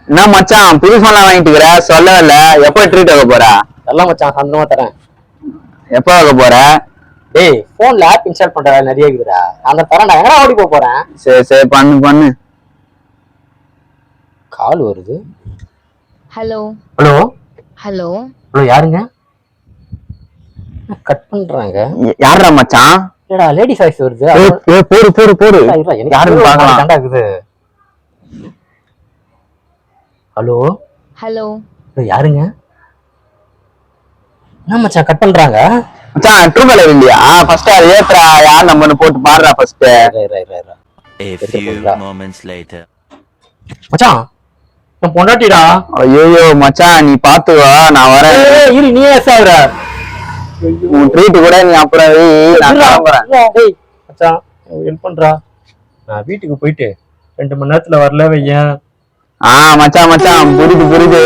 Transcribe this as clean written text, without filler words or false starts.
என்ன மச்சான் புது போன்லாம் வாங்கிட்டு இருக்கிற சொல்லவே இல்ல. எப்போ ட்ரீட் வைக்க போற? எல்லாம் மச்சான் சந்தமா தரேன். எப்போ வைக்க போற? டேய் போன்ல ஆப் இன்ஸ்டால் பண்ற நிறைய இருக்குடா. அந்த தரேன். நான் எங்கடா ஓடி போறேன்? சரி சரி பண்ணு. கால் வருது. ஹலோ ஹலோ ஹலோ ஹலோ யாருங்க? கட் பண்றாங்க. யாரா மச்சான்? ஏடா லேடி வாய்ஸ் வருது. போடு யாருன்னு பார்க்கலாம். கண்டாக்குது. ஹலோ ஹலோ யாருங்க? என்ன மச்சான் கட் பண்றாங்க? மச்சான் ட்ரூ காலர் இல்லையா? ஃபர்ஸ்ட் அது ஏத்ரா யார் நம்பர்னு போட்டு பாடுறா first. A few moments later. மச்சான் நான் பொண்டாட்டிடா. ஐயோ மச்சான் நீ பாத்து வா, நான் வரேன். இரு நீ ஏசாவற. உன் ட்ரீட் கூட நீ அப்புறம் நான் கிளம்புறேன். டேய் மச்சான் ஹெல்ப் பண்றா. நான் வீட்டுக்கு போயிட்டு 2 மணி நேரத்துல வரல வையேன். மச்சான் புரியுது